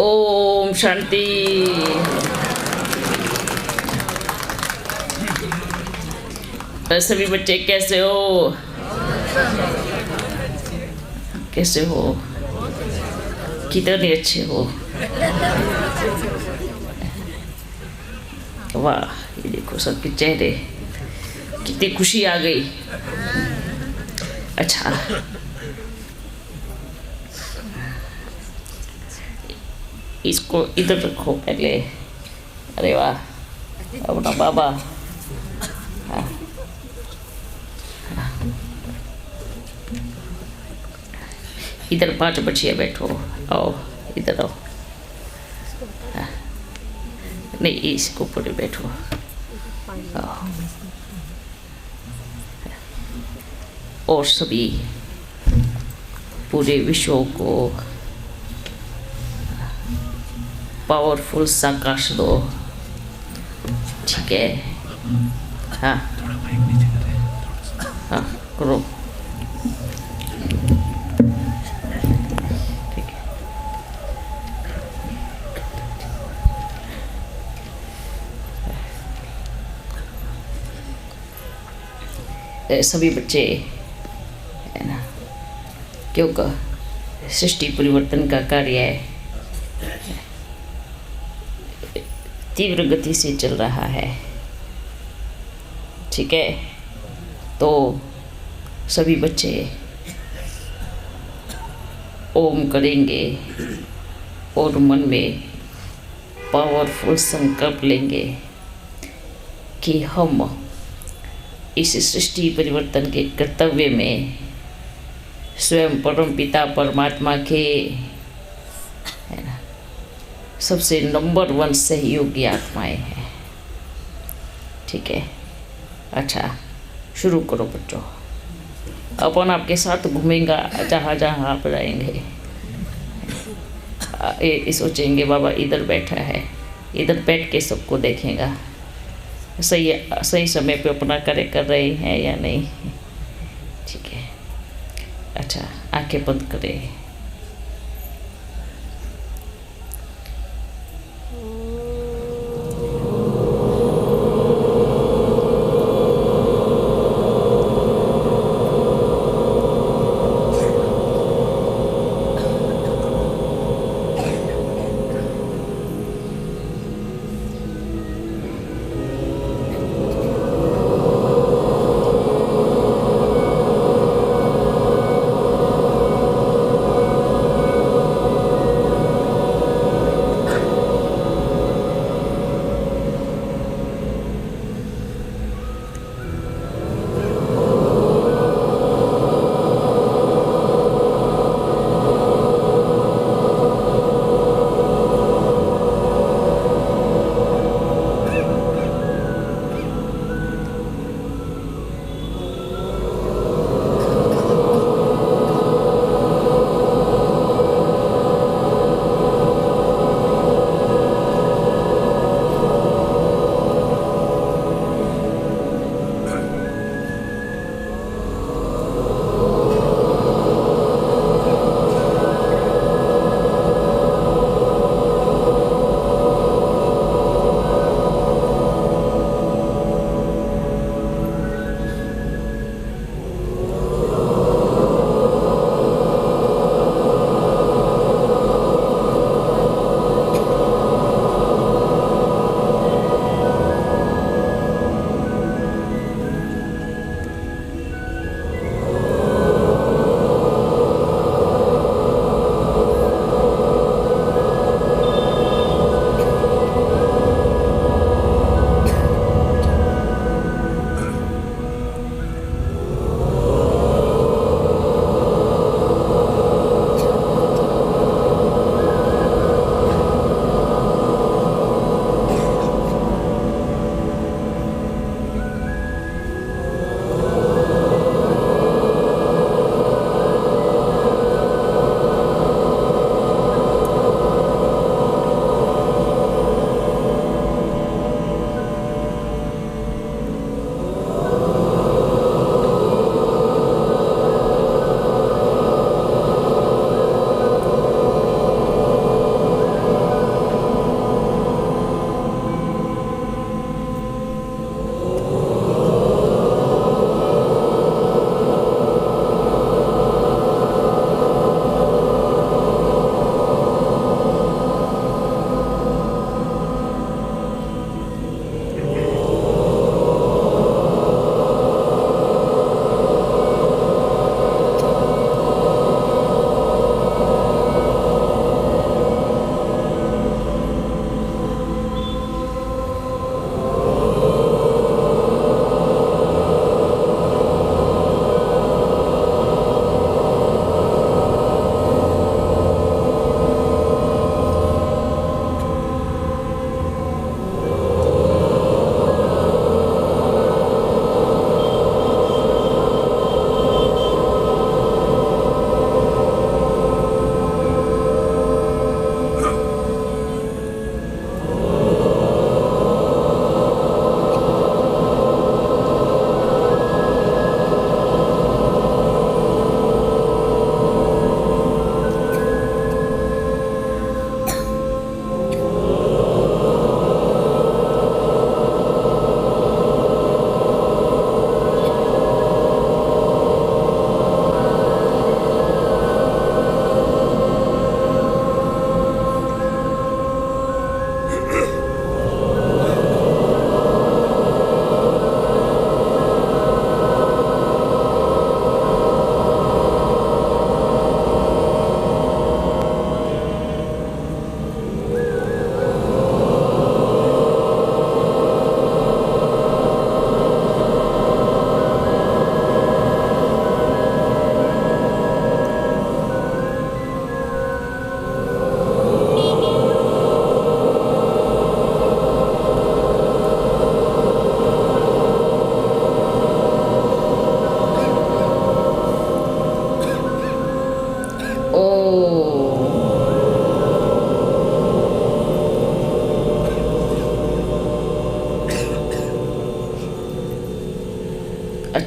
ओम शांति। सभी बच्चे कैसे हो? कैसे हो? कितने अच्छे हो? वाह, ये देखो सबके चेहरे, कितनी खुशी आ गई। अच्छा, इसको इधर रखो पहले। अरे वाह, अपना बाबा। हाँ। इधर 5 बच्चियाँ बैठो, आओ इधर आओ। हाँ। नहीं, इसको पूरे बैठो। आओ। और सभी पूरे विश्व को पावरफुल साकाश दो, ठीक है? हाँ हाँ, करो। ठीक है। सभी बच्चे है ना, क्योंकि सृष्टि परिवर्तन का कार्य है, तीव्र गति से चल रहा है, ठीक है? तो सभी बच्चे ओम करेंगे और मन में पावरफुल संकल्प लेंगे कि हम इस सृष्टि परिवर्तन के कर्तव्य में स्वयं परम पिता परमात्मा के है ना सबसे नंबर 1 सहयोगी आत्माएं हैं, ठीक है? अच्छा, शुरू करो बच्चों। अपन आपके साथ घूमेंगा जहाँ जहाँ आप जाएंगे। ये सोचेंगे बाबा इधर बैठा है, इधर बैठ के सबको देखेगा सही समय पे अपना कार्य कर रहे हैं या नहीं, ठीक है? अच्छा, आंखें बंद करें।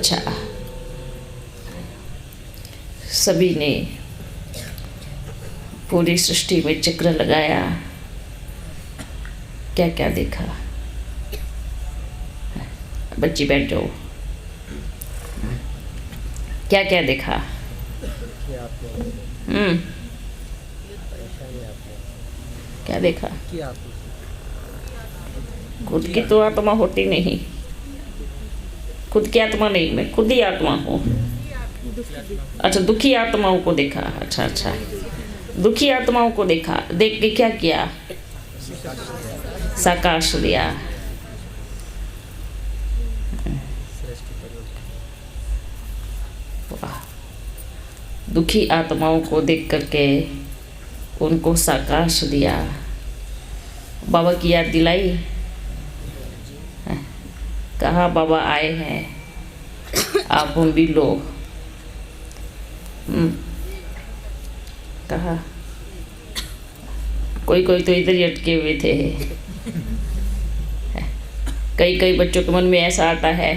अच्छा, सभी ने पूरी सृष्टि में चक्र लगाया, क्या क्या देखा? बच्ची बैठ जाओ। क्या क्या देखा? क्या देखा? खुद की तो आत्मा होती नहीं, खुद की आत्मा नहीं, मैं खुद ही आत्मा हूँ। अच्छा, दुखी आत्माओं को देखा। अच्छा अच्छा, दुखी आत्माओं को देखा, देख के क्या किया? साकाश लिया। वाह, दुखी आत्माओं को देख करके उनको साकाश दिया। बाबा की याद दिलाई। कहा बाबा आए हैं, आप भी लो। कहा कोई कोई तो इधर ही अटके हुए थे। कई कई बच्चों के मन में ऐसा आता है,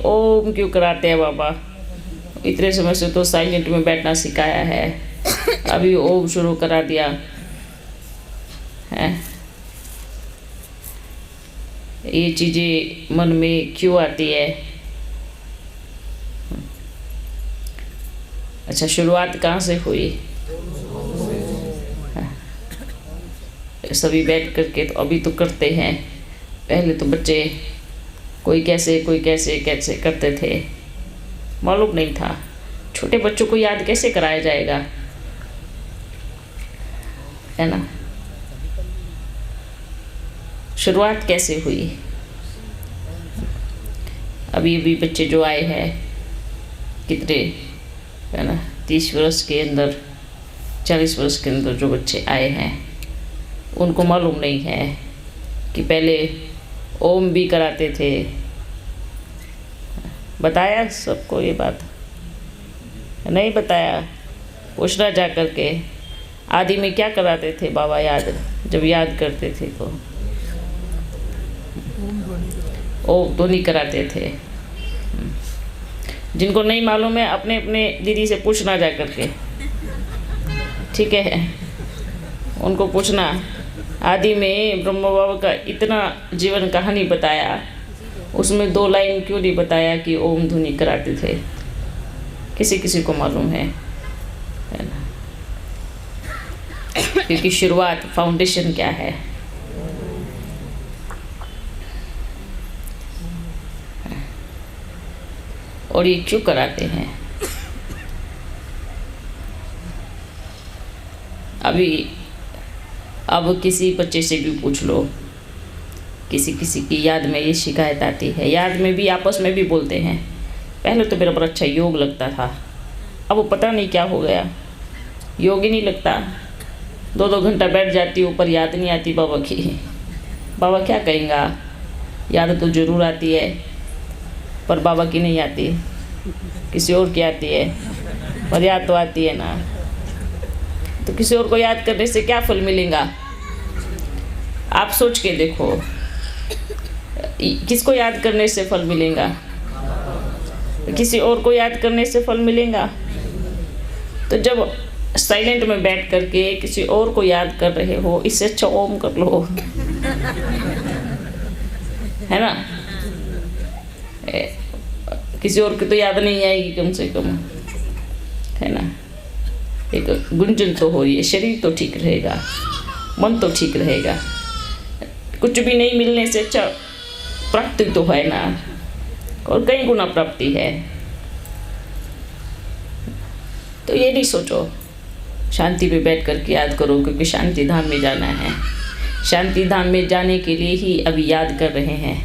ओम क्यों कराते हैं बाबा? इतने समय से तो साइलेंट में बैठना सिखाया है, अभी ओम शुरू करा दिया है। ये चीज़ें मन में क्यों आती है? अच्छा, शुरुआत कहाँ से हुई? सभी बैठ करके तो अभी तो करते हैं, पहले तो बच्चे कोई कैसे कैसे करते थे, मालूम नहीं था। छोटे बच्चों को याद कैसे कराया जाएगा, है ना? शुरुआत कैसे हुई? अभी अभी बच्चे जो आए हैं, कितने, है ना, 30 वर्ष के अंदर, 40 वर्ष के अंदर जो बच्चे आए हैं, उनको मालूम नहीं है कि पहले ओम भी कराते थे। बताया सबको ये बात? नहीं बताया। पूछना जा कर के, आदि में क्या कराते थे बाबा याद? जब याद करते थे तो ओम ध्वनि कराते थे। जिनको नहीं मालूम है अपने अपने दीदी से पूछना जा कर के, ठीक है? उनको पूछना, आदि में ब्रह्म बाबा का इतना जीवन कहानी बताया, उसमें 2 लाइन क्यों नहीं बताया कि ओम ध्वनि कराते थे? किसी किसी को मालूम है ना? क्योंकि शुरुआत, फाउंडेशन क्या है? और ये क्यों कराते हैं? अब किसी बच्चे से भी पूछ लो, किसी किसी की याद में ये शिकायत आती है। याद में भी आपस में भी बोलते हैं, पहले तो मेरा बड़ा अच्छा योग लगता था, अब वो पता नहीं क्या हो गया, योग ही नहीं लगता। 2-2 घंटा बैठ जाती हूँ पर याद नहीं आती बाबा की। बाबा क्या कहेंगा? याद तो ज़रूर आती है पर बाबा की नहीं आती, किसी और की आती है, पर याद तो आती है ना। तो किसी और को याद करने से क्या फल मिलेगा? आप सोच के देखो, किसको याद करने से फल मिलेगा? किसी और को याद करने से फल मिलेगा? तो जब साइलेंट में बैठ करके किसी और को याद कर रहे हो, इससे अच्छा ओम कर लो, है ना? किसी और की तो याद नहीं आएगी कम से कम, है ना? एक गुंजन तो हो रही है, शरीर तो ठीक रहेगा, मन तो ठीक रहेगा। कुछ भी नहीं मिलने से अच्छा प्राप्ति तो है ना, और कई गुना प्राप्ति है। तो ये नहीं सोचो शांति पे बैठ कर के याद करो, क्योंकि शांति धाम में जाना है। शांति धाम में जाने के लिए ही अभी याद कर रहे हैं,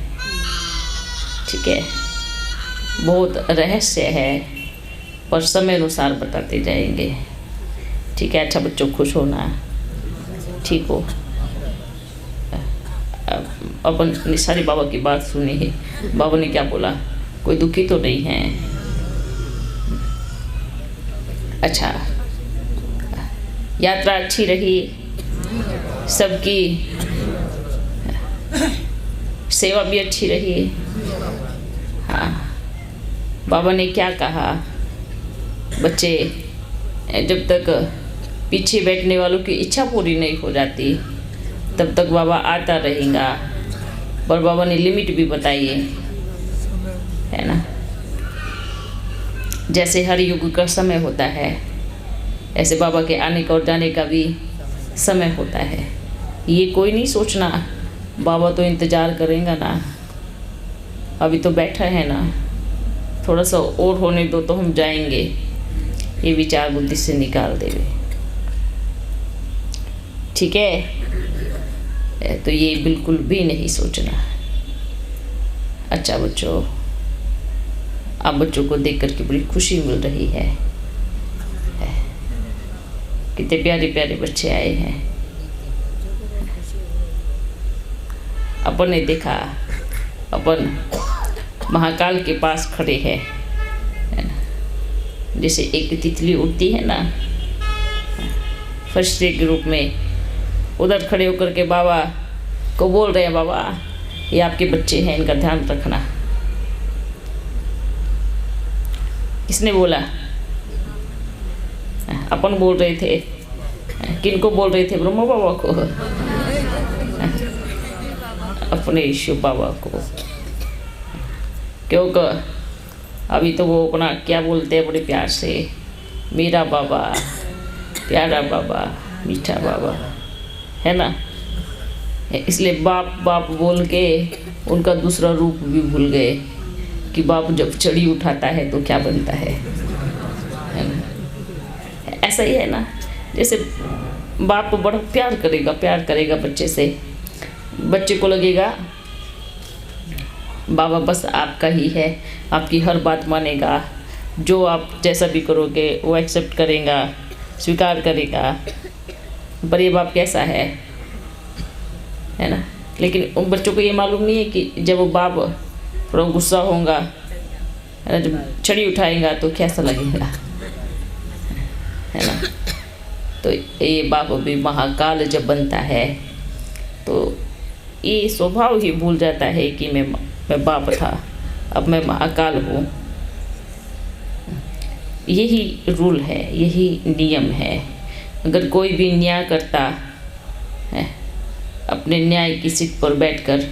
ठीक है? बहुत रहस्य है पर समय अनुसार बताते जाएंगे, ठीक है? अच्छा बच्चों, खुश होना, ठीक हो? अपन सारी बाबा की बात सुनी है। बाबा ने क्या बोला? कोई दुखी तो नहीं है। अच्छा, यात्रा अच्छी रही, सबकी सेवा भी अच्छी रही। हाँ, बाबा ने क्या कहा, बच्चे जब तक पीछे बैठने वालों की इच्छा पूरी नहीं हो जाती तब तक बाबा आता रहेगा। पर बाबा ने लिमिट भी बताई है ना। जैसे हर युग का समय होता है, ऐसे बाबा के आने का और जाने का भी समय होता है। ये कोई नहीं सोचना बाबा तो इंतज़ार करेंगे ना, अभी तो बैठा है ना, थोड़ा सा और होने दो तो हम जाएंगे, ये विचार बुद्धि से निकाल देवे। ठीक है, तो ये बिल्कुल भी नहीं सोचना। अच्छा बच्चों, आप बच्चों को देख करके बड़ी खुशी मिल रही है। कितने प्यारे प्यारे बच्चे आए हैं। अपन ने देखा, अपन महाकाल के पास खड़े हैं, है ना। जैसे एक तितली उड़ती है ना फरिश्ते के रूप में, उधर खड़े होकर के बाबा को बोल रहे हैं, बाबा ये आपके बच्चे हैं, इनका ध्यान रखना। किसने बोला? अपन बोल रहे थे। किनको बोल रहे थे? ब्रह्मा बाबा को, अपने ईश्वर बाबा को। क्योंकि अभी तो वो अपना क्या बोलते हैं बड़े प्यार से, मेरा बाबा, प्यारा बाबा, मीठा बाबा, है ना। इसलिए बाप बाप बोल के उनका दूसरा रूप भी भूल गए कि बाप जब चढ़ी उठाता है तो क्या बनता है ना। ऐसा ही है ना, जैसे बाप बड़ा प्यार करेगा बच्चे से, बच्चे को लगेगा बाबा बस आपका ही है, आपकी हर बात मानेगा, जो आप जैसा भी करोगे वो एक्सेप्ट करेगा, स्वीकार करेगा। पर ये बाप कैसा है ना। लेकिन उन बच्चों को ये मालूम नहीं है कि जब वो बाप थोड़ा गुस्सा होगा, है ना, जब छड़ी उठाएगा तो कैसा लगेगा, है ना। तो ये बाप भी महाकाल जब बनता है तो ये स्वभाव ही भूल जाता है कि मैं बाप था, अब मैं महाकाल हूँ। यही रूल है, यही नियम है। अगर कोई भी न्याय करता है, अपने न्याय की सीट पर बैठकर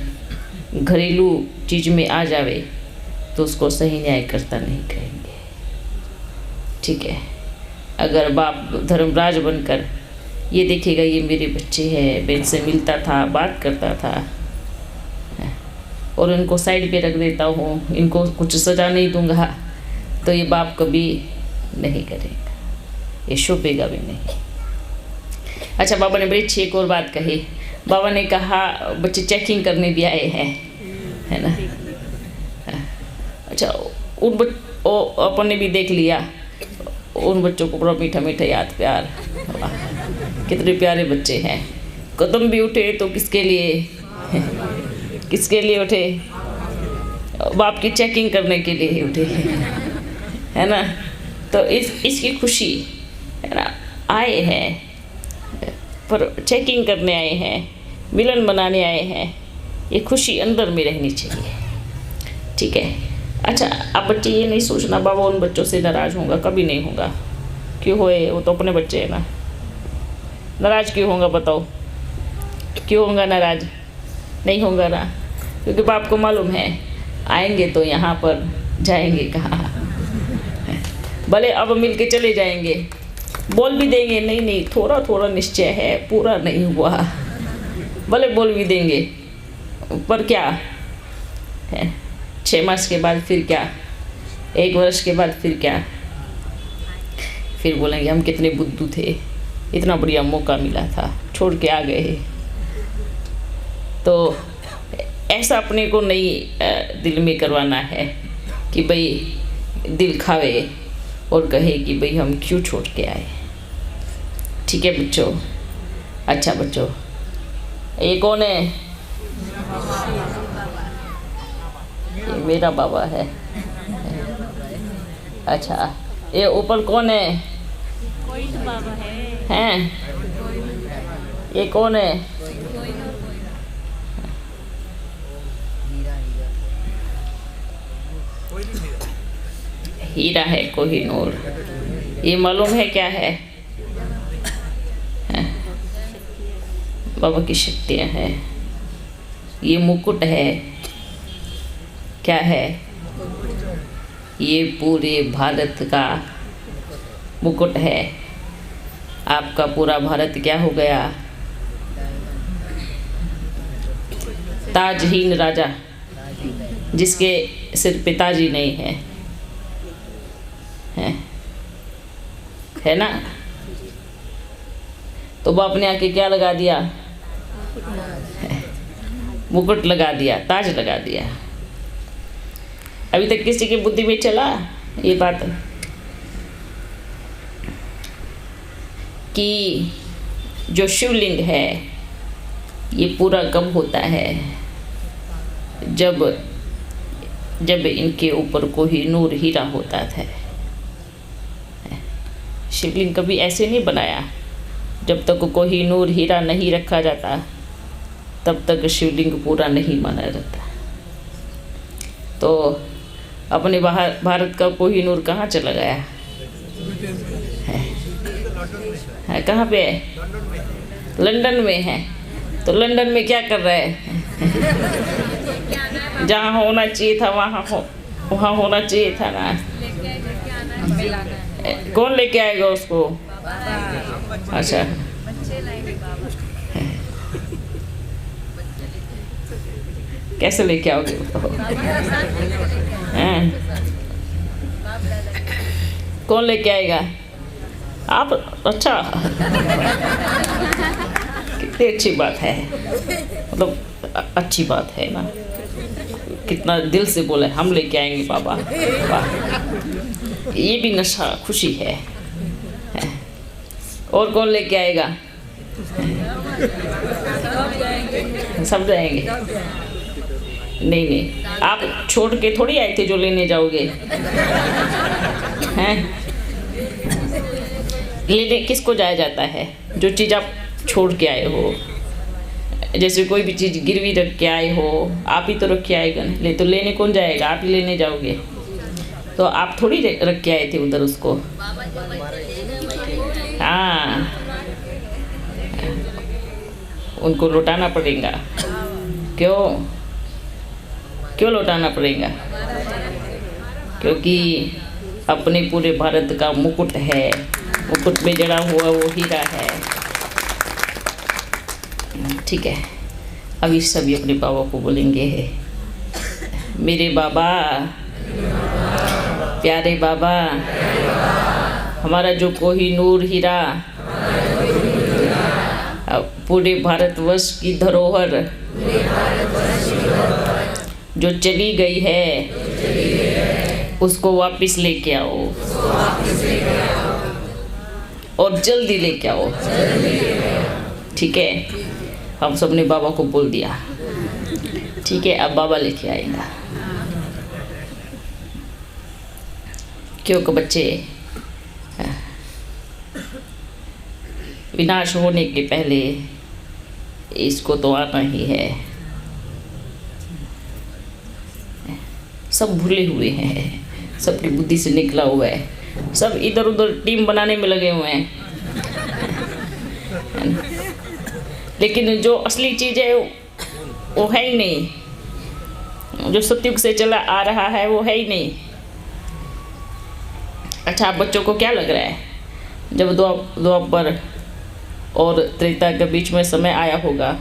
घरेलू चीज़ में आ जावे तो उसको सही न्याय करता नहीं कहेंगे। ठीक है, अगर बाप धर्मराज बनकर ये देखेगा ये मेरे बच्चे हैं, मैं इनसे मिलता था, बात करता था, और इनको साइड पे रख देता हूँ, इनको कुछ सज़ा नहीं दूंगा, तो ये बाप कभी नहीं करेगा, ये शोभेगा भी नहीं। अच्छा, बाबा ने बड़ी अच्छी एक और बात कही। बाबा ने कहा बच्चे चेकिंग करने भी आए हैं, है ना। अच्छा, अपन ने भी देख लिया उन बच्चों को, बड़ा मीठा मीठा याद प्यार, कितने प्यारे बच्चे हैं। कदम भी उठे तो किसके लिए किसके लिए उठे? बाप की चेकिंग करने के लिए ही उठे, है ना। तो इसकी खुशी, है ना, आए हैं पर चेकिंग करने आए हैं, मिलन बनाने आए हैं, ये खुशी अंदर में रहनी चाहिए। ठीक है। अच्छा, आप बच्चे ये नहीं सोचना बाबा उन बच्चों से नाराज़ होगा, कभी नहीं होगा। क्यों होए, वो तो अपने बच्चे हैं ना। नाराज़ क्यों होगा बताओ? क्यों होगा नाराज़? नहीं होगा ना, क्योंकि बाप को मालूम है आएंगे तो यहाँ पर, जाएंगे कहाँ। भले अब मिल के चले जाएंगे, बोल भी देंगे नहीं नहीं थोड़ा थोड़ा निश्चय है, पूरा नहीं हुआ, भले बोल भी देंगे, पर क्या है, 6 मास के बाद फिर क्या, 1 वर्ष के बाद फिर क्या, फिर बोलेंगे हम कितने बुद्धू थे, इतना बढ़िया मौका मिला था, छोड़ के आ गए। तो ऐसा अपने को नहीं दिल में करवाना है कि भाई दिल खावे और कहे कि भाई हम क्यों छोड़ के आए। ठीक है बच्चों। अच्छा बच्चों, ये कौन है? ये मेरा बाबा है। अच्छा, ये ऊपर कौन है? कोई तो बाबा है। हैं? ये कौन है? हीरा है कोहिनूर। ये मालूम है क्या है? बाबा की शक्तियाँ हैं। ये मुकुट है, क्या है? ये पूरे भारत का मुकुट है। आपका पूरा भारत क्या हो गया? ताजहीन राजा, जिसके सिर पे ताज ही नहीं है, है ना? तो बाप ने आके क्या लगा दिया? मुकुट लगा दिया, ताज लगा दिया। अभी तक किसी की बुद्धि में चला ये बात कि जो शिवलिंग है ये पूरा कब होता है? जब इनके ऊपर कोहिनूर हीरा होता था। शिवलिंग कभी ऐसे नहीं बनाया। जब तक कोहिनूर हीरा नहीं रखा जाता तब तक शिवलिंग पूरा नहीं माना जाता। तो अपने भारत का कोहिनूर कहाँ चला गया है? कहाँ पे है? लंदन में है। तो लंदन में क्या कर रहा है? जहाँ होना चाहिए था वहाँ होना चाहिए था ना। कौन लेके आएगा उसको? अच्छा, कैसे लेके आओगे? कौन लेके आएगा? आप? अच्छा, कितनी अच्छी बात है। मतलब अच्छी बात है ना, कितना दिल से बोला है, हम लेके आएंगे बाबा। वाह, ये भी नशा खुशी है। और कौन लेके आएगा? सब जाएंगे। नहीं, आप छोड़ के थोड़ी आए थे जो लेने जाओगे। हैं? लेने किसको जाया जाता है? जो चीज़ आप छोड़ के आए हो। जैसे कोई भी चीज़ गिरवी रख के आए हो, आप ही तो रख के आएगा ना। तो लेने कौन जाएगा? आप ही लेने जाओगे। तो आप थोड़ी रख के आए थे उधर उसको। हाँ, उनको लौटाना पड़ेगा। क्यों लौटाना पड़ेगा? क्योंकि अपने पूरे भारत का मुकुट है। मुकुट में जड़ा हुआ वो हीरा है। ठीक है, अभी सभी अपने बाबा को बोलेंगे, मेरे बाबा, प्यारे बाबा, हमारा जो कोहिनूर हीरा पूरे भारतवर्ष की धरोहर जो चली गई है, उसको वापस लेके आओ और जल्दी लेके आओ। ठीक है, हम सब ने बाबा को बोल दिया। ठीक है, अब बाबा लेके आएगा। क्योंकि बच्चे विनाश होने के पहले इसको तो आना ही है। सब भूले हुए हैं, सबकी बुद्धि से निकला हुआ है। सब इधर उधर टीम बनाने में लगे हुए हैं। लेकिन जो असली चीज़ है वो है ही नहीं। जो सतयुग से चला आ रहा है वो है ही नहीं। अच्छा, आप बच्चों को क्या लग रहा है? जब द्वापर और त्रेता के बीच में समय आया होगा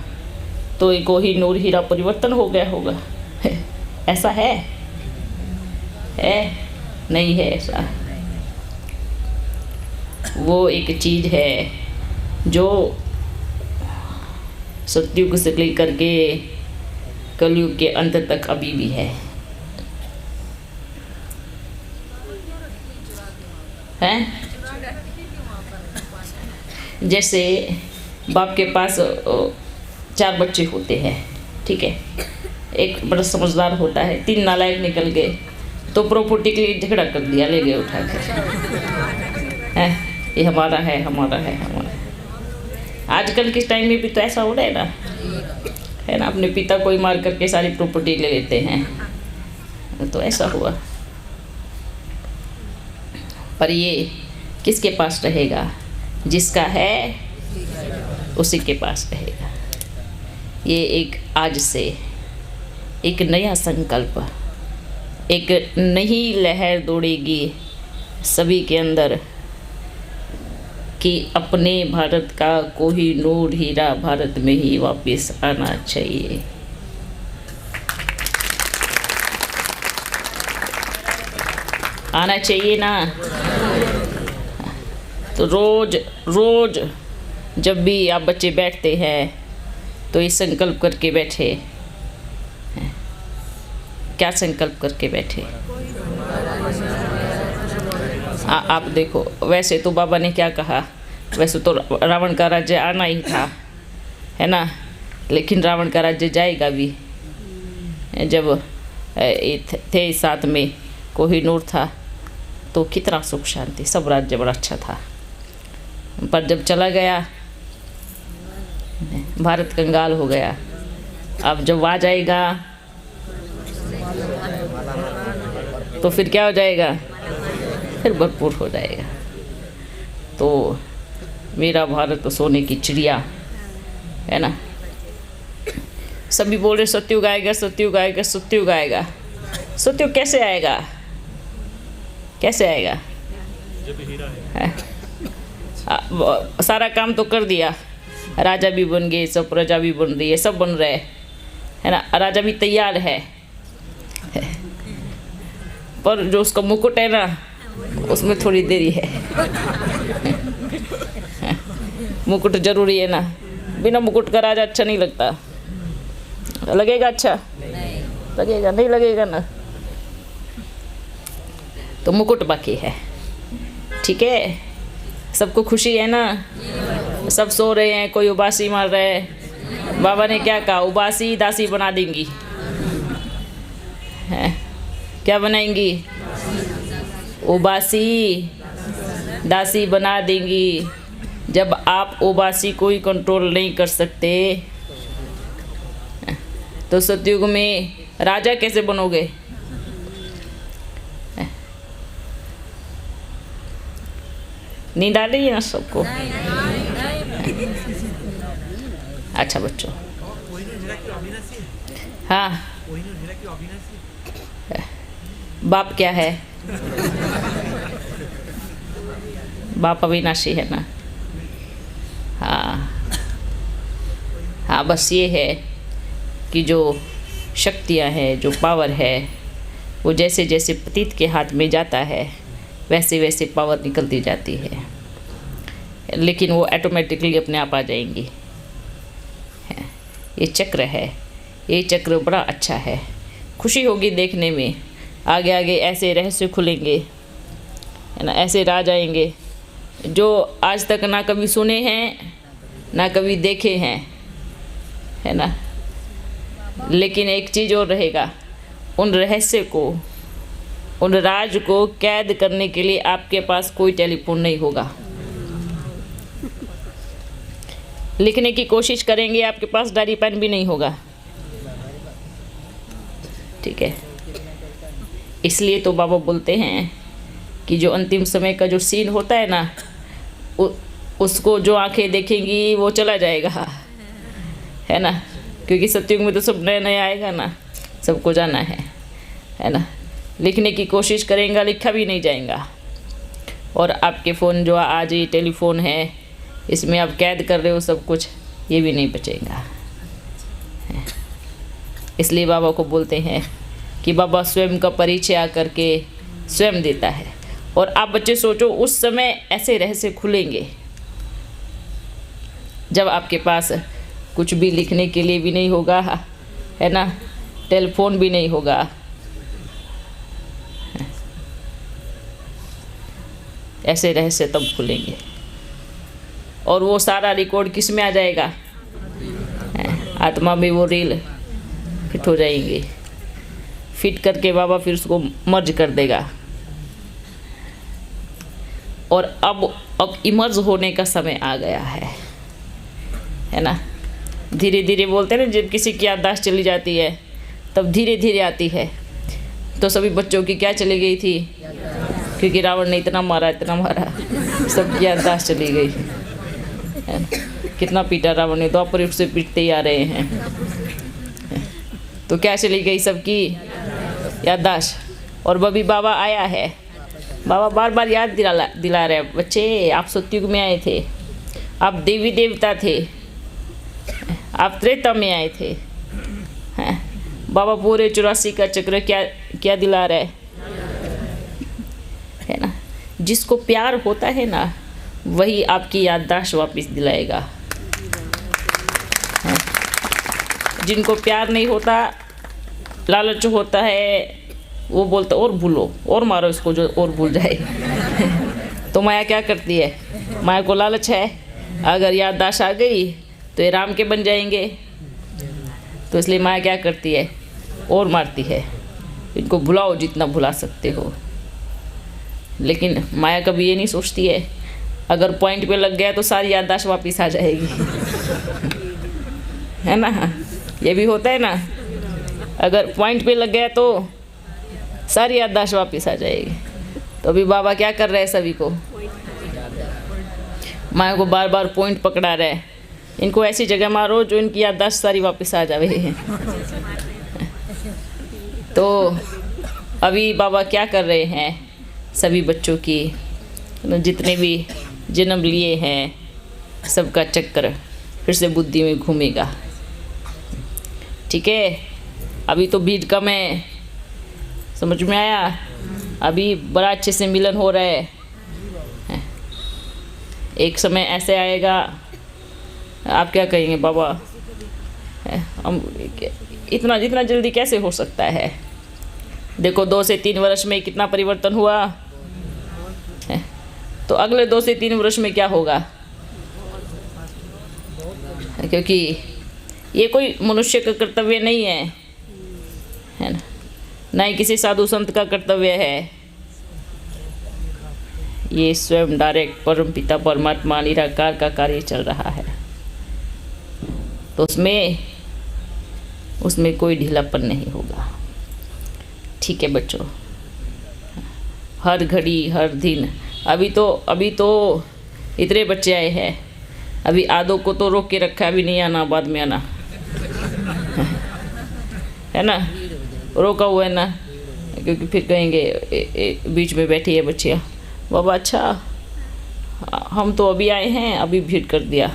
तो एक कोहिनूर हीरा परिवर्तन हो गया होगा। ऐसा है? नहीं है ऐसा। वो एक चीज़ है जो सतयुग से लेकर के कलयुग के अंत तक अभी भी है। हैं? जैसे बाप के पास 4 बच्चे होते हैं, ठीक है। एक बड़ा समझदार होता है, 3 नालायक निकल गए तो प्रॉपर्टी के लिए झगड़ा कर दिया, ले गए उठा कर। है ये हमारा है, हमारा है, हमारा है। आजकल के टाइम में भी तो ऐसा हो रहा है ना, है ना। अपने पिता को ही मार करके सारी प्रॉपर्टी ले लेते हैं। तो ऐसा हुआ। पर ये किसके पास रहेगा? जिसका है उसी के पास रहेगा। ये एक आज से एक नया संकल्प, एक नई लहर दौड़ेगी सभी के अंदर कि अपने भारत का कोहिनूर हीरा भारत में ही वापस आना चाहिए। आना चाहिए ना। तो रोज जब भी आप बच्चे बैठते हैं तो ये संकल्प करके बैठे। क्या संकल्प करके बैठे? आप देखो, वैसे तो बाबा ने क्या कहा, वैसे तो रावण का राज्य आना ही था, है ना, लेकिन रावण का राज्य जाएगा भी। जब थे साथ में कोहिनूर था तो कितना सुख शांति, सब राज्य बड़ा अच्छा था। पर जब चला गया भारत कंगाल हो गया। अब जब आ जाएगा तो फिर क्या हो जाएगा? फिर भरपूर हो जाएगा। तो मेरा भारत तो सोने की चिड़िया है ना। सभी बोल रहे सत्युग आएगा, सत्युग आएगा, सत्युग आएगा। सत्युग कैसे आएगा? कैसे आएगा? सारा काम तो कर दिया, राजा भी बन गए, सब प्रजा भी बन रही है, सब बन रहे है ना, राजा भी तैयार है। पर जो उसका मुकुट है ना, उसमें थोड़ी देरी है। मुकुट जरूरी है ना, बिना मुकुट का राजा अच्छा नहीं लगता। लगेगा अच्छा? लगेगा नहीं, लगेगा ना। तो मुकुट बाकी है, ठीक है। सबको खुशी है ना, सब सो रहे हैं, कोई उबासी मार रहा है। बाबा ने क्या कहा? उबासी दासी बना देंगी, है क्या बनाएंगी? उबासी दासी बना देंगी। जब आप उबासी को ही कंट्रोल नहीं कर सकते तो सतयुग में राजा कैसे बनोगे? नींद आ रही है ना सबको? अच्छा बच्चों, हाँ, बाप क्या है? बाप अविनाशी है ना। हाँ हाँ, बस ये है कि जो शक्तियाँ हैं, जो पावर है, वो जैसे जैसे पतित के हाथ में जाता है वैसे वैसे पावर निकलती जाती है, लेकिन वो ऑटोमेटिकली अपने आप आ जाएंगी। ये चक्र है, ये चक्र बड़ा अच्छा है, खुशी होगी देखने में। आगे आगे ऐसे रहस्य खुलेंगे, है ना, ऐसे राज आएंगे जो आज तक ना कभी सुने हैं ना कभी देखे हैं, है ना। लेकिन एक चीज़ और रहेगा, उन रहस्य को, उन राज को कैद करने के लिए आपके पास कोई टेलीफोन नहीं होगा। लिखने की कोशिश करेंगे, आपके पास डायरी पेन भी नहीं होगा, ठीक है। इसलिए तो बाबा बोलते हैं कि जो अंतिम समय का जो सीन होता है ना, उसको जो आंखें देखेंगी वो चला जाएगा, है ना। क्योंकि सतयुग में तो सब नया नया आएगा ना, सबको जाना है ना। लिखने की कोशिश करेंगे, लिखा भी नहीं जाएगा। और आपके फ़ोन जो आज ये टेलीफोन है, इसमें आप कैद कर रहे हो सब कुछ, ये भी नहीं बचेगा। इसलिए बाबा को बोलते हैं कि बाबा स्वयं का परिचय आकर के स्वयं देता है। और आप बच्चे सोचो, उस समय ऐसे रहस्य खुलेंगे जब आपके पास कुछ भी लिखने के लिए भी नहीं होगा, है ना, टेलीफोन भी नहीं होगा। ऐसे रहस्य तब खुलेंगे और वो सारा रिकॉर्ड किस में आ जाएगा? आत्मा में वो रील फिट हो जाएंगे। फिट करके बाबा फिर उसको मर्ज कर देगा। और अब इमर्ज होने का समय आ गया है ना। धीरे धीरे बोलते हैं ना, जब किसी की याददाश्त चली जाती है तब धीरे धीरे आती है। तो सभी बच्चों की क्या चली गई थी? क्योंकि रावण ने इतना मारा सबकी याददाश्त चली गई है ना। कितना पीटा रावण ने, द्वापर युग से पीटते ही आ रहे हैं। तो क्या चली गई सबकी याददाश्त। और अभी बाबा आया है, बाबा बार बार याद दिला रहे हैं, बच्चे आप सतयुग में आए थे, आप देवी देवता थे, आप त्रेता में आए थे। हैं बाबा पूरे 84 का चक्र क्या दिला रहा है ना। जिसको प्यार होता है ना वही आपकी याददाश्त वापस दिलाएगा। जिनको प्यार नहीं होता, लालच होता है, वो बोलता और भूलो और मारो इसको जो और भूल जाए। तो माया क्या करती है, माया को लालच है, अगर याददाश्त आ गई तो ये राम के बन जाएंगे, तो इसलिए माया क्या करती है और मारती है। इनको भुलाओ जितना भुला सकते हो। लेकिन माया कभी ये नहीं सोचती है अगर पॉइंट पे लग गया तो सारी याददाश्त वापस आ जाएगी। है ना, ये भी होता है ना, अगर पॉइंट पे लग गया तो सारी याददाश्त वापस आ जाएगी। तो अभी बाबा क्या कर रहे हैं, सभी को माया को बार बार पॉइंट पकड़ा रहे हैं। इनको ऐसी जगह मारो जो इनकी याददाश्त सारी वापस आ जाए। तो अभी बाबा क्या कर रहे हैं, सभी बच्चों की जितने भी जन्म लिए हैं सबका चक्कर फिर से बुद्धि में घूमेगा। ठीक है, अभी तो भीड़ कम है, समझ में आया। अभी बड़ा अच्छे से मिलन हो रहा है। एक समय ऐसे आएगा आप क्या कहेंगे, बाबा हम इतना जल्दी कैसे हो सकता है। देखो 2 से 3 वर्ष में कितना परिवर्तन हुआ है। तो अगले 2 से 3 वर्ष में क्या होगा, क्योंकि ये कोई मनुष्य का कर्तव्य नहीं है ना, ना ही किसी साधु संत का कर्तव्य है। ये स्वयं डायरेक्ट परम पिता परमात्मा निराकार का कार्य चल रहा है। तो उसमें कोई ढीलापन नहीं होगा। ठीक है बच्चों, हर घड़ी हर दिन। अभी तो इतने बच्चे आए हैं, अभी आधों को तो रोक के रखा, अभी नहीं आना, बाद में आना है ना, रोका हुआ है ना, क्योंकि फिर कहेंगे बीच में बैठी है बच्चियाँ, बाबा अच्छा हम तो अभी आए हैं, अभी भीड़ कर दिया।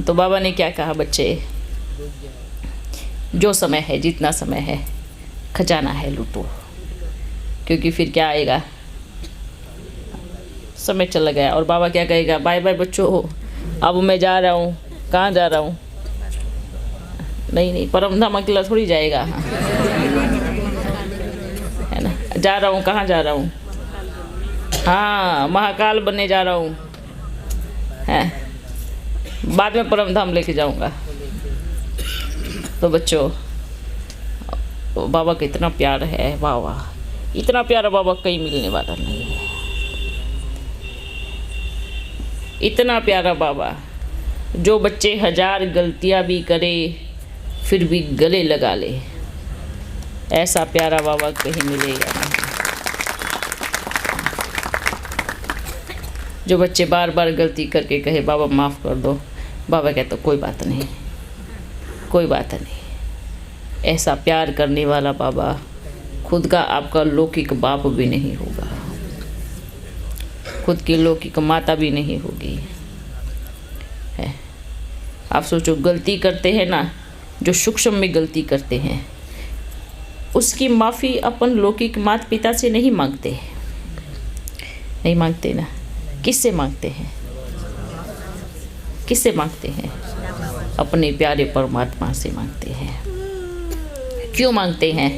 तो बाबा ने क्या कहा, बच्चे जो समय है, जितना समय है, खजाना है लूटो, क्योंकि फिर क्या आएगा, समय चला गया। और बाबा क्या कहेगा, बाय बाय बच्चों, अब मैं जा रहा हूँ। कहाँ जा रहा हूँ, नहीं परम धाम अकेला थोड़ी जाएगा, है ना। जा रहा हूँ, कहाँ जा रहा हूँ, हाँ महाकाल बनने जा रहा हूँ, है बाद में परम धाम लेके जाऊँगा। तो बच्चों बाबा का इतना प्यार है, वाह वाह, इतना प्यारा बाबा कहीं मिलने वाला नहीं है। इतना प्यारा बाबा जो बच्चे 1000 गलतियां भी करे फिर भी गले लगा ले, ऐसा प्यारा बाबा कहीं मिलेगा नहीं। जो बच्चे बार बार गलती करके कहे बाबा माफ़ कर दो, बाबा कहते कोई बात नहीं, कोई बात नहीं। ऐसा प्यार करने वाला बाबा खुद का आपका लौकिक बाप भी नहीं होगा, खुद की लौकिक माता भी नहीं होगी। है आप सोचो, गलती करते हैं ना, जो सूक्ष्म में गलती करते हैं उसकी माफ़ी अपन लौकिक माता पिता से नहीं मांगते, नहीं मांगते ना। किससे मांगते हैं, किससे मांगते हैं, अपने प्यारे परमात्मा से मांगते हैं। क्यों मांगते हैं,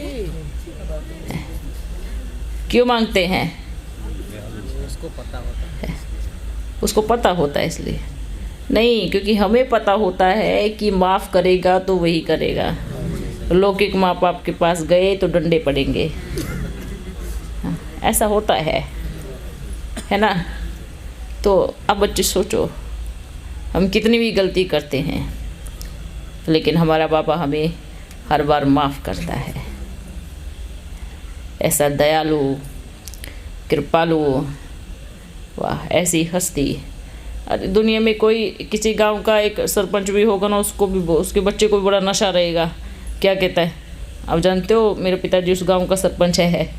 क्यों मांगते हैं, उसको पता होता है इसलिए नहीं, क्योंकि हमें पता होता है कि माफ़ करेगा तो वही करेगा। लौकिक माँ बाप के पास गए तो डंडे पड़ेंगे, ऐसा होता है ना। तो अब बच्चे सोचो, हम कितनी भी गलती करते हैं लेकिन हमारा बाबा हमें हर बार माफ़ करता है। ऐसा दयालु, कृपालु, वाह, ऐसी हस्ती। अरे दुनिया में कोई किसी गांव का एक सरपंच भी होगा ना, उसको भी उसके बच्चे को भी बड़ा नशा रहेगा। क्या कहता है, आप जानते हो मेरे पिताजी उस गांव का सरपंच है,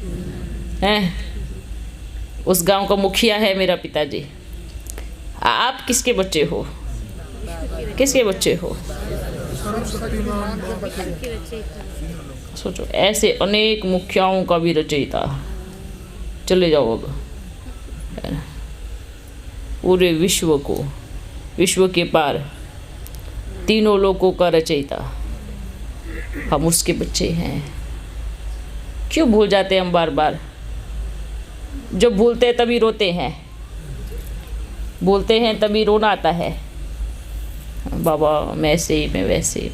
उस गांव का मुखिया है मेरा पिताजी। आप किसके बच्चे हो? किसके बच्चे हो? सोचो, ऐसे अनेक मुखियाओं का भी रचयिता। चले जाओ अब, पूरे विश्व को, विश्व के पार, तीनों लोगों का रचयिता, हम उसके बच्चे हैं। क्यों भूल जाते हैं हम बार बार? जब भूलते हैं तभी रोते हैं, भूलते हैं तभी रोना आता है, बाबा मैं ऐसे, मैं वैसे।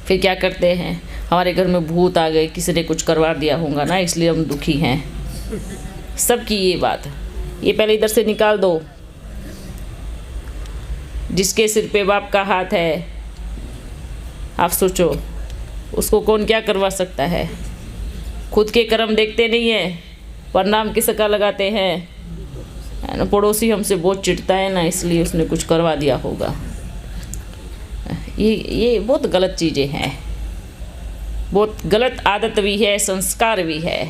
फिर क्या करते हैं, हमारे घर में भूत आ गए, किसी ने कुछ करवा दिया होगा ना, इसलिए हम दुखी हैं। सबकी ये बात, ये पहले इधर से निकाल दो। जिसके सिर पे बाप का हाथ है, आप सोचो उसको कौन क्या करवा सकता है? खुद के कर्म देखते नहीं है, परिणाम की शक्ल लगाते हैं ना। पड़ोसी हमसे बहुत चिढ़ता है ना, इसलिए उसने कुछ करवा दिया होगा। ये बहुत गलत चीज़ें हैं, बहुत गलत आदत भी है, संस्कार भी है।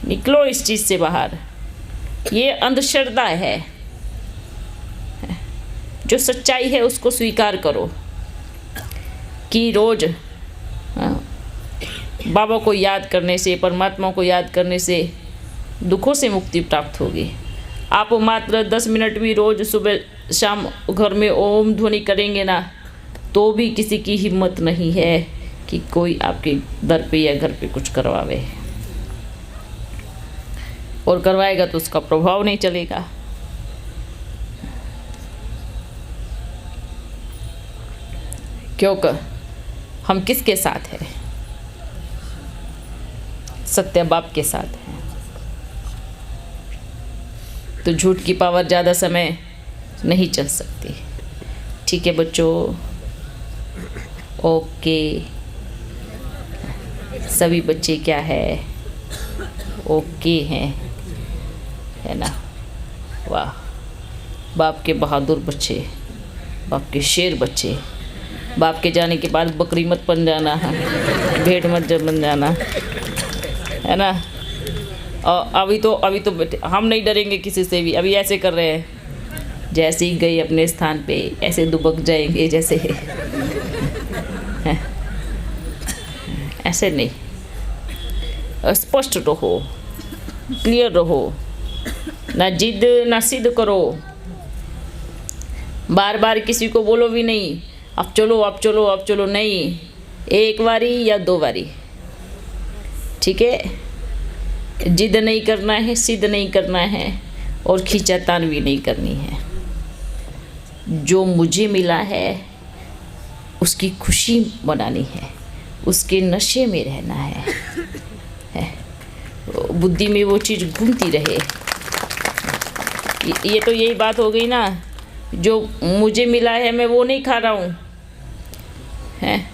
निकलो इस चीज़ से बाहर। ये अंधश्रद्धा है। जो सच्चाई है उसको स्वीकार करो कि रोज बाबा को याद करने से, परमात्मा को याद करने से दुखों से मुक्ति प्राप्त होगी। आप मात्र 10 मिनट भी रोज सुबह शाम घर में ओम ध्वनि करेंगे ना, तो भी किसी की हिम्मत नहीं है कि कोई आपके दर पे या घर पे कुछ करवावे, और करवाएगा तो उसका प्रभाव नहीं चलेगा। क्योंकि हम किसके साथ हैं? सत्य बाप के साथ हैं। तो झूठ की पावर ज़्यादा समय नहीं चल सकती। ठीक है बच्चों, ओके। सभी बच्चे क्या है, ओके हैं, है ना? वाह, बाप के बहादुर बच्चे, बाप के शेर बच्चे। बाप के जाने के बाद बकरी मत बन जाना, भेड़ मत बन जाना, है ना? और अभी तो हम नहीं डरेंगे किसी से भी। अभी ऐसे कर रहे हैं, जैसे ही गए अपने स्थान पे ऐसे दुबक जाएंगे जैसे ऐसे नहीं। स्पष्ट रहो, क्लियर रहो, ना जिद ना सिद्ध करो। बार बार किसी को बोलो भी नहीं अब चलो अब चलो अब चलो, नहीं, एक बारी या 2 बारी, ठीक है? जिद नहीं करना है, सिद्ध नहीं करना है, और खींचातान भी नहीं करनी है। जो मुझे मिला है उसकी खुशी मनानी है, उसके नशे में रहना है। बुद्धि में वो चीज़ घूमती रहे। ये तो यही बात हो गई ना, जो मुझे मिला है मैं वो नहीं खा रहा हूँ, हैं,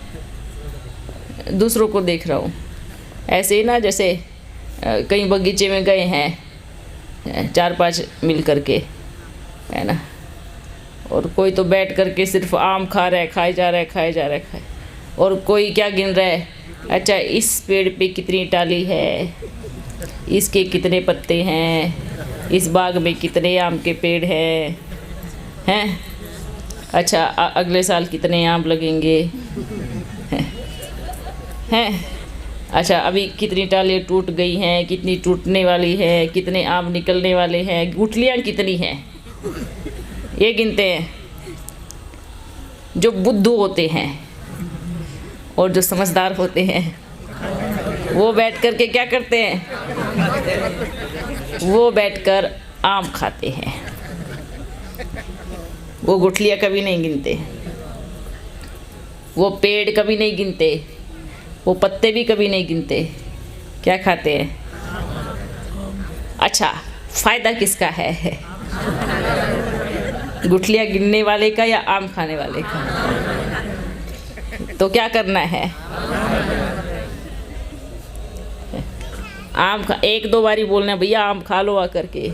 दूसरों को देख रहा हूँ। ऐसे ही ना, जैसे कहीं बगीचे में गए हैं 4-5 मिल करके, है ना, और कोई तो बैठ करके सिर्फ आम खा रहा है, खाए जा रहा है, और कोई क्या गिन रहा है, अच्छा इस पेड़ पे कितनी टाली है, इसके कितने पत्ते हैं, इस बाग में कितने आम के पेड़ हैं, अच्छा अगले साल कितने आम लगेंगे, हैं, अच्छा अभी कितनी टालियाँ टूट गई हैं, कितनी टूटने वाली है, कितने आम निकलने वाले हैं, गुठलियाँ कितनी हैं, ये गिनते हैं। जो बुद्धू होते हैं और जो समझदार होते हैं वो बैठ कर के क्या करते हैं, वो बैठकर आम खाते हैं। वो गुठलियाँ कभी नहीं गिनते, वो पेड़ कभी नहीं गिनते, वो पत्ते भी कभी नहीं गिनते। क्या खाते हैं? अच्छा, फ़ायदा किसका है? गुठलियाँ गिनने वाले का या आम खाने वाले का? तो क्या करना है? आम खा, एक दो बारी बोलना भैया आम खा लो आकर के,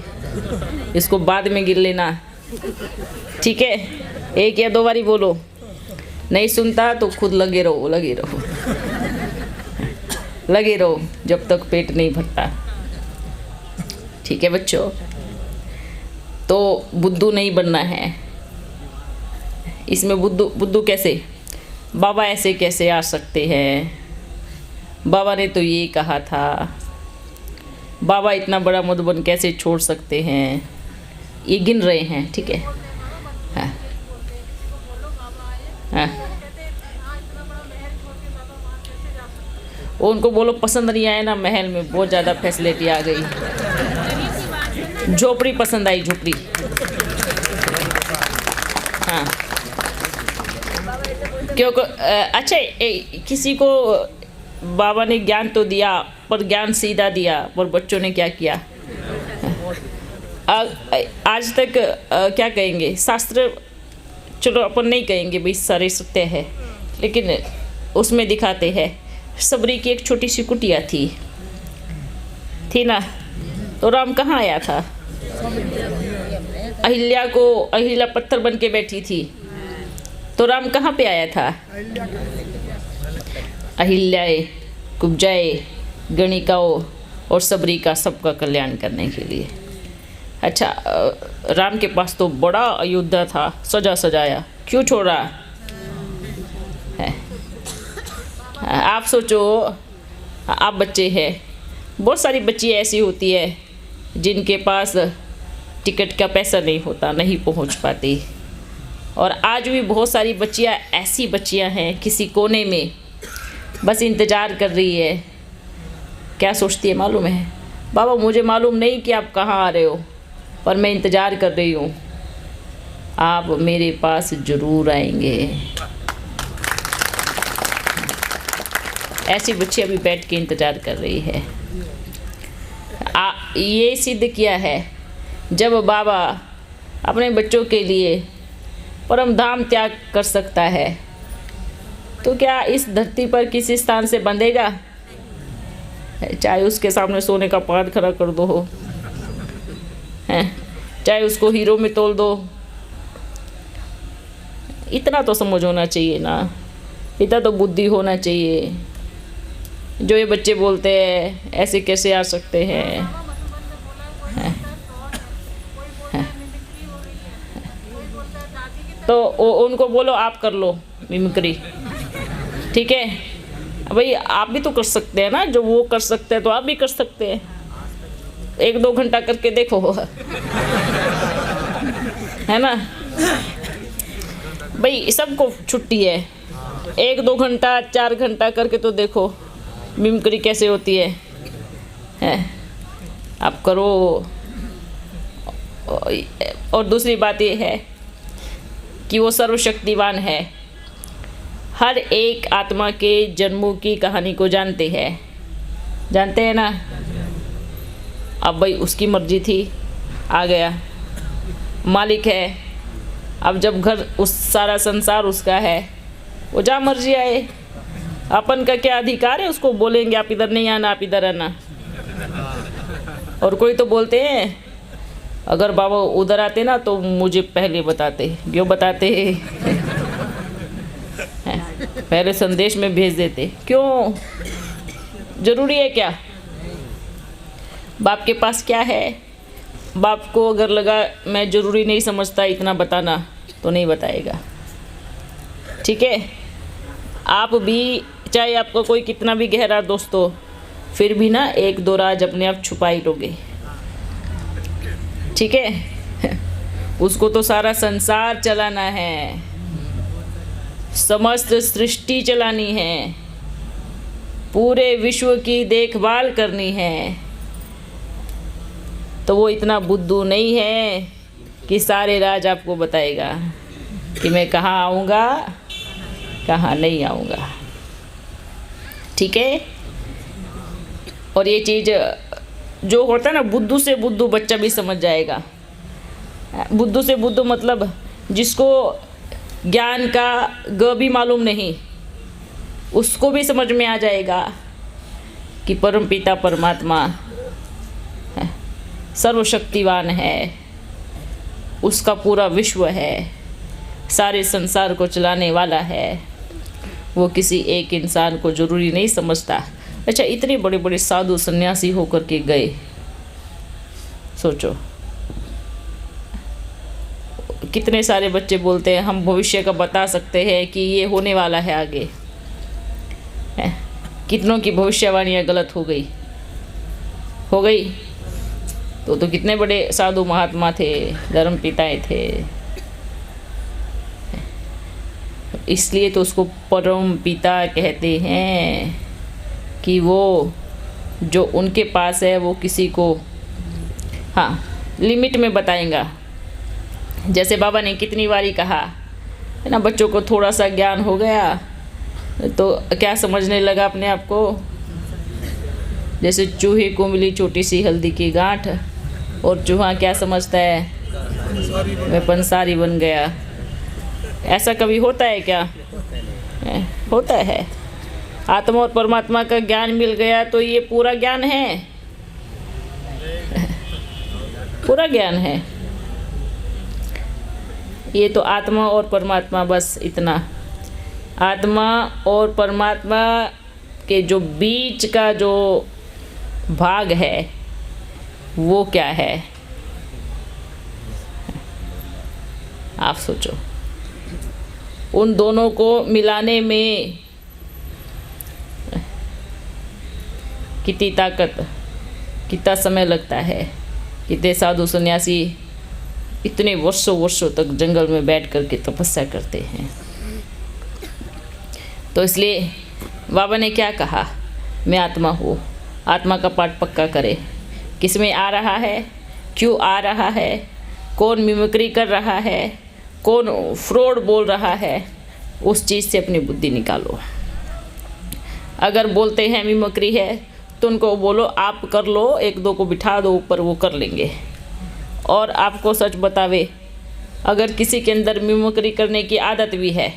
इसको बाद में गिर लेना, ठीक है? एक या दो बारी बोलो, नहीं सुनता तो खुद लगे रहो लगे रहो जब तक पेट नहीं भरता, ठीक है बच्चों? तो बुद्धू नहीं बनना है। इसमें बुद्धू कैसे, बाबा ऐसे कैसे आ सकते हैं, बाबा ने तो ये कहा था, बाबा इतना बड़ा मधुबन कैसे छोड़ सकते हैं, ये गिन रहे हैं, ठीक है? हाँ हाँ, उनको बोलो पसंद नहीं आया ना, महल में बहुत ज़्यादा फैसिलिटी आ गई, झोपड़ी पसंद आई, झोपड़ी। हाँ, क्योंकि अच्छा किसी को बाबा ने ज्ञान तो दिया, पर ज्ञान सीधा दिया, पर बच्चों ने क्या किया? आज तक क्या कहेंगे, शास्त्र चलो अपन नहीं कहेंगे भाई सारे सत्य है, लेकिन उसमें दिखाते हैं सबरी की एक छोटी सी कुटिया थी ना, तो राम कहाँ आया था? अहिल्या पत्थर बन के बैठी थी, तो राम कहाँ पे आया था? अहिल्याए, कुब्जाए, गणिकाओं और सबरी का सबका कल्याण करने के लिए। अच्छा, राम के पास तो बड़ा अयोध्या था, सजा सजाया, क्यों छोड़ा है? आप सोचो, आप बच्चे हैं, बहुत सारी बच्ची ऐसी होती है जिनके पास टिकट का पैसा नहीं होता, नहीं पहुंच पाती, और आज भी बहुत सारी बच्चियां ऐसी बच्चियां हैं किसी कोने में बस इंतज़ार कर रही है। क्या सोचती है मालूम है? बाबा मुझे मालूम नहीं कि आप कहाँ आ रहे हो, पर मैं इंतज़ार कर रही हूँ, आप मेरे पास ज़रूर आएंगे। ऐसी बच्ची अभी बैठ के इंतज़ार कर रही है। ये सिद्ध किया है, जब बाबा अपने बच्चों के लिए परम धाम त्याग कर सकता है, तो क्या इस धरती पर किसी स्थान से बंधेगा? चाहे उसके सामने सोने का पहाड़ खड़ा कर दो हो, चाहे उसको हीरो में तोल दो, इतना तो समझ होना चाहिए ना, इतना तो बुद्धि होना चाहिए। जो ये बच्चे बोलते हैं ऐसे कैसे आ सकते हैं, तो उनको बोलो आप कर लो मिमिक्री, ठीक है भाई? आप भी तो कर सकते हैं ना, जो वो कर सकते हैं तो आप भी कर सकते हैं। 1-2 घंटा करके देखो, है ना भाई? सबको छुट्टी है, 1-2 घंटा 4 घंटा करके तो देखो मिमिक्री कैसे होती है? आप करो। और दूसरी बात ये है कि वो सर्वशक्तिवान है, हर एक आत्मा के जन्मों की कहानी को जानते हैं ना। अब भाई उसकी मर्जी थी, आ गया, मालिक है। अब जब घर उस सारा संसार उसका है, वो जहाँ मर्जी आए, अपन का क्या अधिकार है उसको बोलेंगे आप इधर नहीं आना, आप इधर आना? और कोई तो बोलते हैं अगर बाबा उधर आते ना तो मुझे पहले बताते, क्यों बताते पहले संदेश में भेज देते, क्यों? ज़रूरी है क्या? बाप के पास क्या है? बाप को अगर लगा मैं ज़रूरी नहीं समझता इतना बताना, तो नहीं बताएगा, ठीक है? आप भी चाहे आपका कोई कितना भी गहरा दोस्त हो, फिर भी ना 1-2 राज अपने आप छुपा ही लोगे, ठीक है? उसको तो सारा संसार चलाना है, समस्त सृष्टि चलानी है, पूरे विश्व की देखभाल करनी है। तो वो इतना बुद्धू नहीं है कि सारे राज आपको बताएगा कि मैं कहाँ आऊँगा, कहाँ नहीं आऊँगा, ठीक है? और ये चीज़ जो होता है ना, बुद्धू से बुद्धू बच्चा भी समझ जाएगा। बुद्धू से बुद्धू मतलब जिसको ज्ञान का ग भी मालूम नहीं, उसको भी समझ में आ जाएगा कि परमपिता परमात्मा है, सर्वशक्तिवान है, उसका पूरा विश्व है, सारे संसार को चलाने वाला है, वो किसी एक इंसान को ज़रूरी नहीं समझता। अच्छा, इतने बड़े बड़े साधु सन्यासी होकर के गए, सोचो। कितने सारे बच्चे बोलते हैं हम भविष्य का बता सकते हैं कि ये होने वाला है आगे, है? कितनों की भविष्यवाणियाँ गलत हो गई तो कितने बड़े साधु महात्मा थे, धर्म पिताएँ थे। इसलिए तो उसको परम पिता कहते हैं कि वो जो उनके पास है वो किसी को लिमिट में बताएगा। जैसे बाबा ने कितनी बारी कहा है ना, बच्चों को थोड़ा सा ज्ञान हो गया तो क्या समझने लगा अपने आप को, जैसे चूहे को मिली छोटी सी हल्दी की गांठ और चूहा क्या समझता है, मैं पंसारी बन गया। ऐसा कभी होता है क्या? होता है। आत्मा और परमात्मा का ज्ञान मिल गया तो ये पूरा ज्ञान है, पूरा ज्ञान है। ये तो आत्मा और परमात्मा, बस इतना। आत्मा और परमात्मा के जो बीच का जो भाग है वो क्या है, आप सोचो। उन दोनों को मिलाने में कितनी ताकत, कितना समय लगता है। कितने साधु सन्यासी इतने वर्षों तक जंगल में बैठ कर के तपस्या करते हैं। तो इसलिए बाबा ने क्या कहा, मैं आत्मा हूँ। आत्मा का पाठ पक्का करे। किस में आ रहा है, क्यों आ रहा है, कौन मिमिक्री कर रहा है, कौन फ्रॉड बोल रहा है, उस चीज़ से अपनी बुद्धि निकालो। अगर बोलते हैं मिमिक्री है तो उनको बोलो आप कर लो, एक दो को बिठा दो ऊपर, वो कर लेंगे। और आपको सच बतावे, अगर किसी के अंदर मिमिक्री करने की आदत भी है,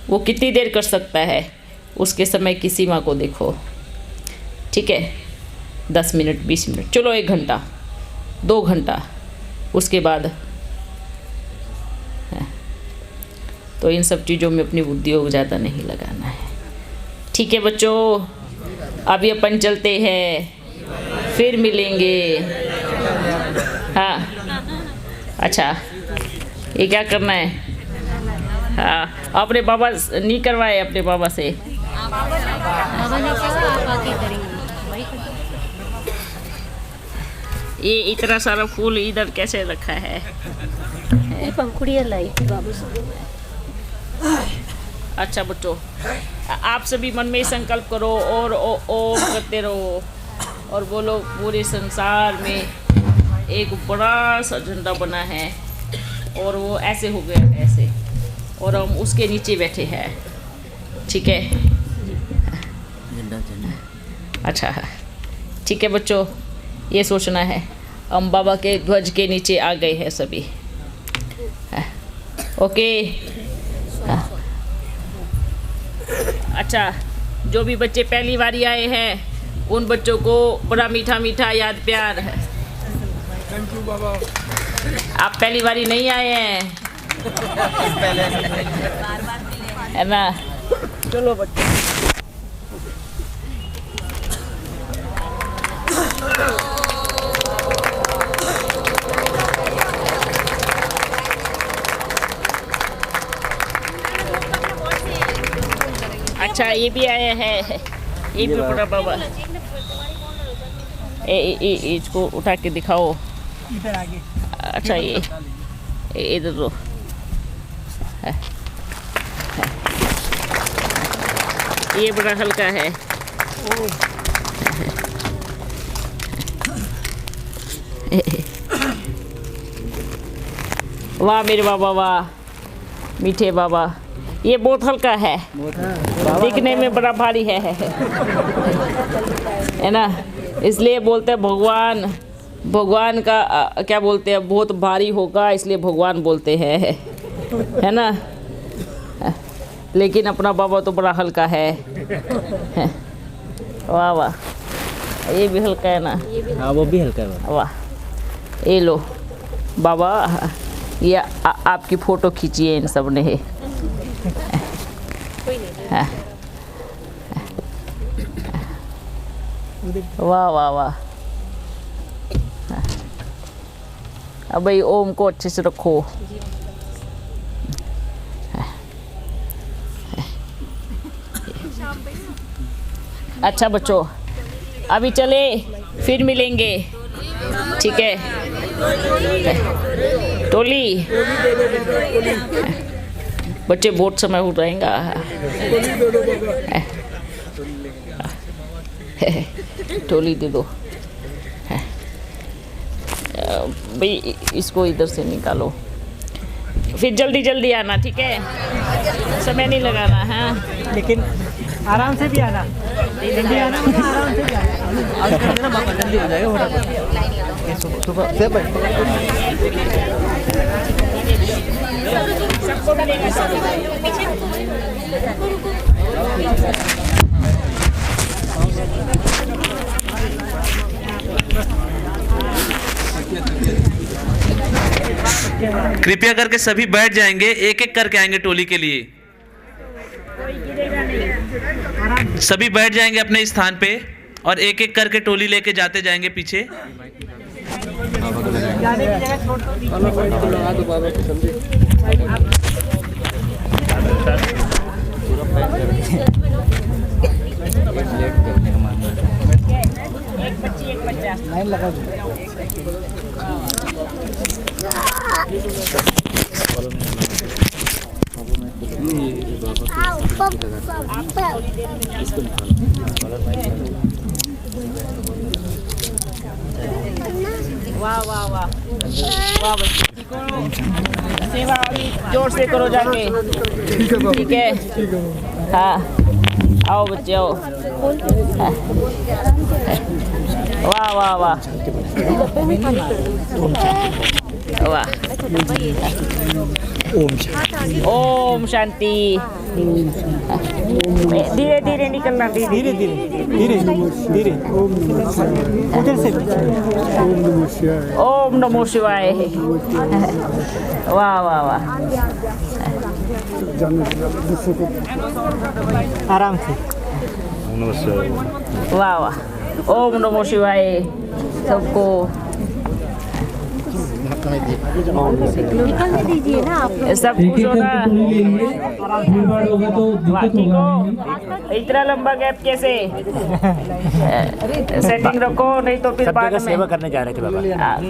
वो कितनी देर कर सकता है, उसके समय की सीमा को देखो। ठीक है, 10 मिनट, 20 मिनट, चलो 1 घंटा, 2 घंटा, उसके बाद तो इन सब चीज़ों में अपनी बुद्धि को ज़्यादा नहीं लगाना है। ठीक है बच्चों, अभी अपन चलते हैं, फिर मिलेंगे। हाँ, अच्छा, ये क्या करना है? हाँ, अपने बाबा नहीं करवाए, अपने बाबा से। ये इतना सारा फूल इधर कैसे रखा है? ये पंखुड़ियाँ लाई थी बाबू से। अच्छा बच्चों, आप सभी मन में संकल्प करो और ओम करते रहो और बोलो, पूरे संसार में एक बड़ा सा झंडा बना है और वो ऐसे हो गया, ऐसे, और हम उसके नीचे बैठे हैं। ठीक है? अच्छा, ठीक है बच्चों, ये सोचना है हम बाबा के ध्वज के नीचे आ गए हैं सभी। ओके। अच्छा, जो भी बच्चे पहली बारी आए हैं उन बच्चों को बड़ा मीठा मीठा याद प्यार है। थैंक यू बाबा। आप पहली बारी नहीं आए हैं, है ना? चलो बच्चे। अच्छा, ये भी आया है, ये भी बड़ा बाबा। इसको उठा के दिखाओ। इधर आगे। अच्छा, ये इधर लो। ये बड़ा हल्का है। वाह मेरे बाबा, वाह मीठे बाबा। ये बहुत हल्का है, दिखने में बड़ा भारी है ना? इसलिए बोलते हैं भगवान का क्या बोलते हैं, बहुत भारी होगा इसलिए भगवान बोलते हैं, है ना? लेकिन अपना बाबा तो बड़ा हल्का है। वाह वाह, ये भी हल्का है ना? हाँ वो भी हल्का है। वाह, ये लो बाबा, ये आपकी फ़ोटो खींची है इन सब ने। हाँ। वाह वाह वाह। अब भाई ओम को अच्छे से रखो। अच्छा बच्चों, अभी चले, फिर मिलेंगे, ठीक है? टोली बच्चे बहुत समय हो रहेगा। टोली दे दो भाई, इसको इधर से निकालो, फिर जल्दी जल्दी आना, ठीक है? समय नहीं लगाना है, लेकिन आराम से भी आना, जल्दी आना, आराम से भी आना। आज कर देना बाबा, जल्दी हो जाएगा फटाफट। सुबह से सबको मिलेगा, कृपया करके सभी बैठ जाएंगे, एक एक करके आएंगे टोली के लिए। सभी बैठ जाएंगे अपने स्थान पे और एक एक करके टोली लेके जाते जाएंगे पीछे। जाने की जगह छोड़ लाइन लगा दो। वाह वाह वाह वाह बच्चे, सेवा अभी जोर से करो जाके, ठीक है? हाँ, आओ बच्चे आओ। वाह वाह वाह वाह। ओम शांति। धीरे धीरे निकलना, धीरे धीरे धीरे धीरे। उधर से ओम नमो शिवाय। वाह वाह वाह, आराम से। वाह वाह। ओम नमो शिवाय सबको। निकलने दीजिए ना आप। सब कुछ होना। ठीक हो? इतना लंबा गैप कैसे? सेटिंग रखो, नहीं तो फिर बाद में। सेवा करने जा रहे थे बाबा,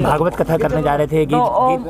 भागवत कथा करने जा रहे थे। तो ओम